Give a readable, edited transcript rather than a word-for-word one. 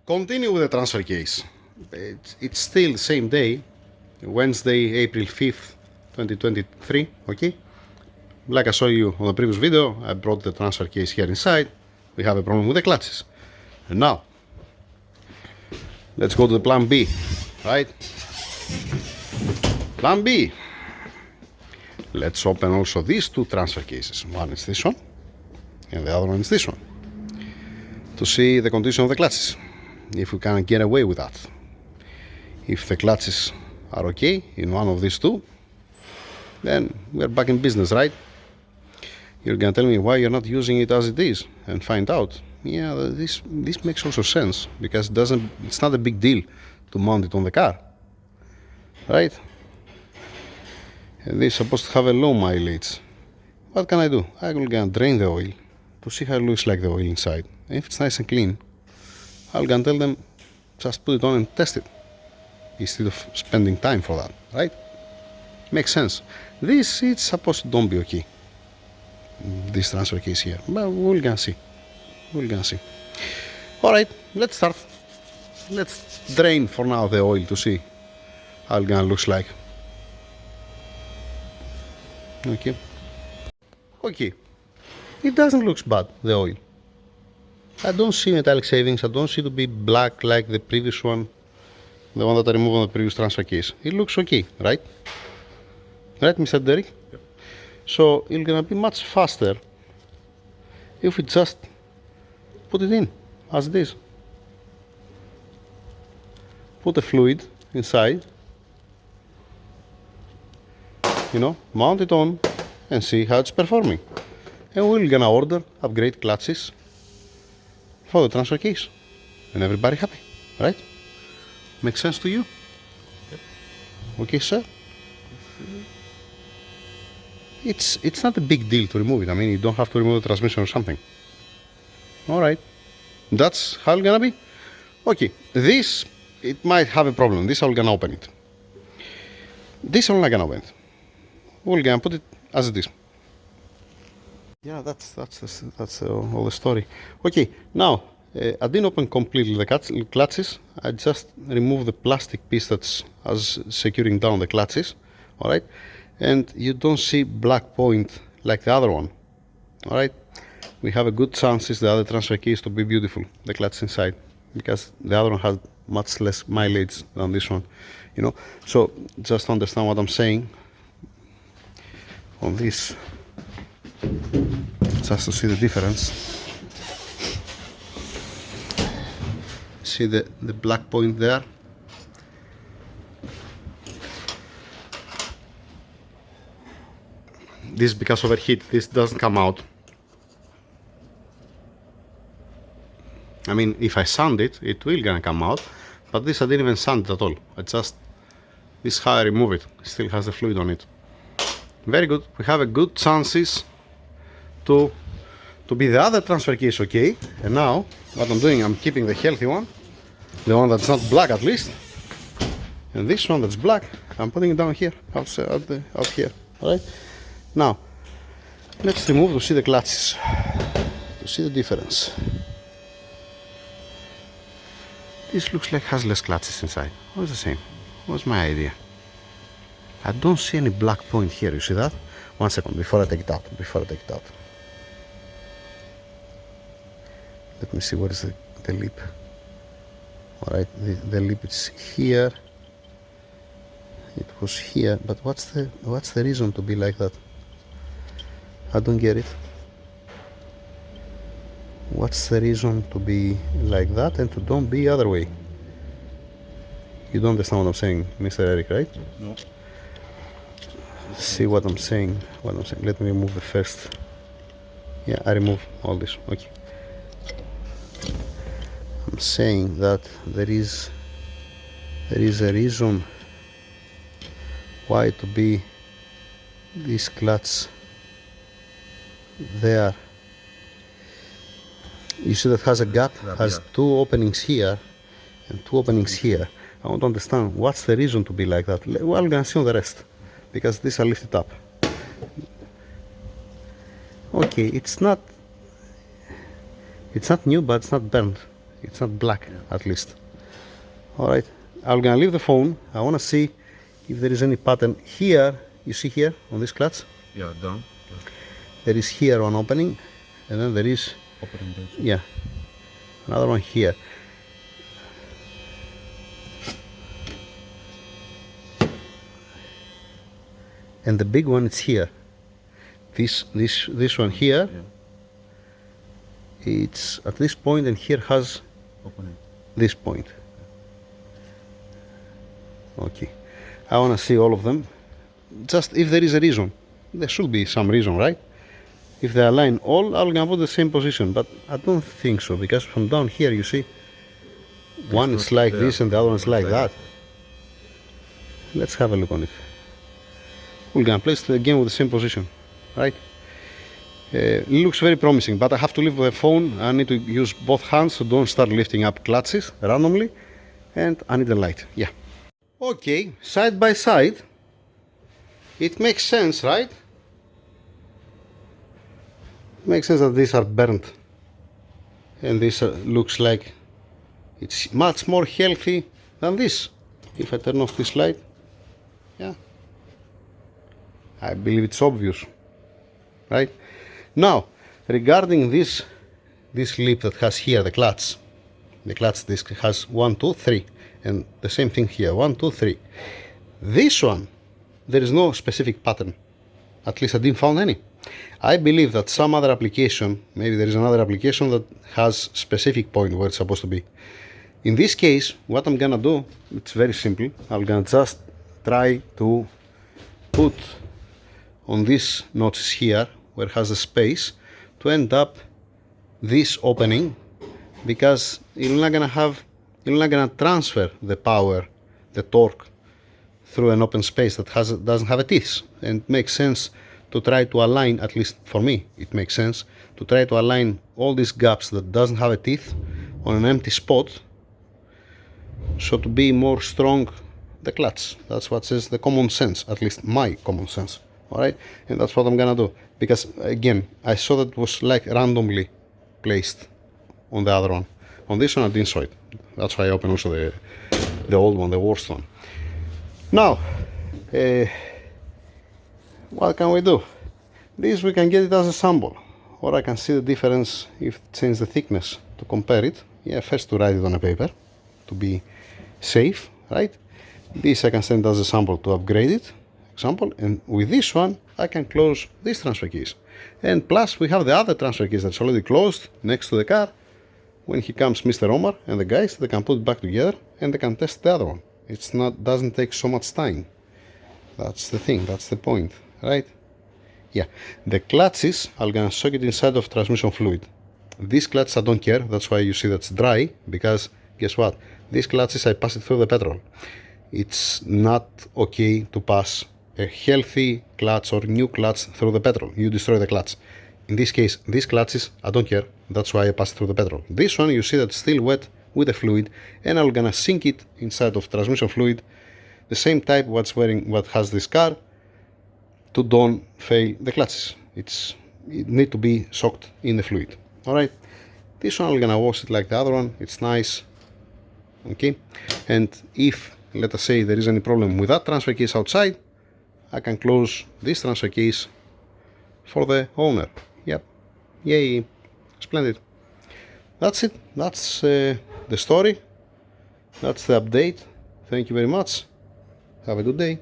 Continue with the transfer case. It's still the same day, Wednesday, April 5th, 2023, okay? Like I showed you on the previous video, I brought the transfer case here inside. We have a problem with the clutches. And now, let's go to the plan B, right? Plan B. Let's open also these two transfer cases. One is this one, and the other one is this one, to see the condition of the clutches, if we can get away with that. If the clutches are okay in one of these two, then we're back in business, right? You're gonna tell me why you're not using it as it is, and find out. Yeah, this makes also sense, because it's not a big deal to mount it on the car, right? And this is supposed to have a low mileage. What can I do? I will gonna drain the oil to see how it looks like the oil inside. And if it's nice and clean, I'll gonna tell them just put it on and test it, instead of spending time for that, right? Makes sense. This it's supposed to don't be okay, this transfer case here, but we're gonna see. We're gonna see. All right, let's start. Let's drain for now the oil to see how it gonna looks like. Okay, it doesn't look bad, the oil. I don't see metallic shavings. I don't see it to be black like the previous one, the one that I removed on the previous transfer case. It looks okay, right? Right, Mr. Derek? Yep. So it's gonna be much faster if we just put it in as it is. Put the fluid inside, mount it on and see how it's performing. And we're gonna order upgrade clutches for the transfer case, and everybody happy, right? Makes sense to you? Yep. Okay, sir. It's not a big deal to remove it. I mean, you don't have to remove the transmission or something. All right, that's how it's gonna be. Okay, this it might have a problem. This I'm gonna open it. This I'm not gonna open it. We're gonna put it as it is. Yeah, that's all the story. Okay, now I didn't open completely the clutches. I just removed the plastic piece that's as securing down the clutches. All right, and you don't see black point like the other one. All right, we have a good chances the other transfer case to be beautiful, the clutch inside, because the other one has much less mileage than this one. So just understand what I'm saying on this, just to see the difference. See the black point there? This is because of overheat. This doesn't come out. I mean, if I sand it, it will gonna come out, but this I didn't even sand it at all. This is how I remove it. It still has the fluid on it. Very good. We have a good chances to be the other transfer case okay. And now what I'm doing, I'm keeping the healthy one, the one that's not black at least, and this one that's black, I'm putting it down here, out here. All right. Now let's remove to see the clutches, to see the difference. This looks like has less clutches inside. What's the same? What's my idea? I don't see any black point here, you see that? 1 second, before I take it out. Let me see what is the lip. Alright, the lip is here. It was here, but what's the reason to be like that? I don't get it. What's the reason to be like that and to don't be other way? You don't understand what I'm saying, Mr. Eric, right? No. See what I'm saying. Let me remove the first. Yeah, I remove all this. Okay. I'm saying that there is a reason why to be this clutch there. You see that has a gap, has two openings here and two openings here. I want to understand what's the reason to be like that. Well, I'm gonna see on the rest, because this I lift it up. Okay, it's not new, but it's not burned. It's not black, at least. All right, I'm gonna leave the phone. I wanna see if there is any pattern here. You see here on this clutch? Yeah, down. There is here one opening, and then there is, Opening there. yeah, another one here. And the big one is here. This one here, Yeah. it's at this point, and here has Opening. this point. Okay, I want to see all of them. Just if there is a reason, there should be some reason, right? If they align all, I'm gonna put the same position, but I don't think so, because from down here you see one is like this and the other one is like that. Let's have a look on it. We're gonna place it again with the same position, right? It looks very promising, but I have to leave the phone. I need to use both hands, so don't start lifting up clutches randomly. And I need a light, yeah. Okay, side by side, it makes sense, right? Makes sense that these are burnt, and this looks like it's much more healthy than this. If I turn off this light, yeah, I believe it's obvious, right? Now, regarding this lip that has here the clutch disc has 1, 2, 3, and the same thing here, 1, 2, 3. This one, there is no specific pattern. At least I didn't find any. I believe that some other application, maybe there is another application that has specific point where it's supposed to be. In this case, what I'm gonna do, it's very simple. I'm gonna just try to put on these notches here, where it has the space, to end up this opening, because you're not gonna transfer the power, the torque, through an open space that doesn't have a teeth. And it makes sense to try to align, at least for me, it makes sense to try to align all these gaps that doesn't have a teeth on an empty spot, so to be more strong the clutch. That's what says the common sense, at least my common sense. All right, and that's what I'm gonna do, because again, I saw that it was like randomly placed on the other one. On this one I didn't saw it. That's why I opened also the old one, the worst one. Now, what can we do? This we can get it as a sample, or I can see the difference if change the thickness to compare it. Yeah, first to write it on a paper to be safe, right? This I can send as a sample to upgrade it, example, and with this one I can close this transfer case. And plus we have the other transfer case that's already closed next to the car. When he comes, Mr. Omar and the guys, they can put it back together and they can test the other one. It's not, doesn't take so much time. That's the thing, that's the point, right? Yeah, the clutches, I'm gonna soak it inside of transmission fluid. These clutches I don't care, that's why you see that's dry, because guess what? These clutches I pass it through the petrol. It's not okay to pass a healthy clutch or new clutch through the petrol. You destroy the clutch. In this case, these clutches, I don't care, that's why I pass it through the petrol. This one, you see that's still wet with the fluid, and I'm gonna sink it inside of transmission fluid, the same type what has this car, to don't fail the clutches. It need to be soaked in the fluid. All right, this one I'm gonna wash it like the other one. It's nice, okay. And if, let us say, there is any problem with that transfer case outside, I can close this transfer case for the owner. Yep, yay, splendid. That's it. That's the story. That's the update. Thank you very much. Have a good day.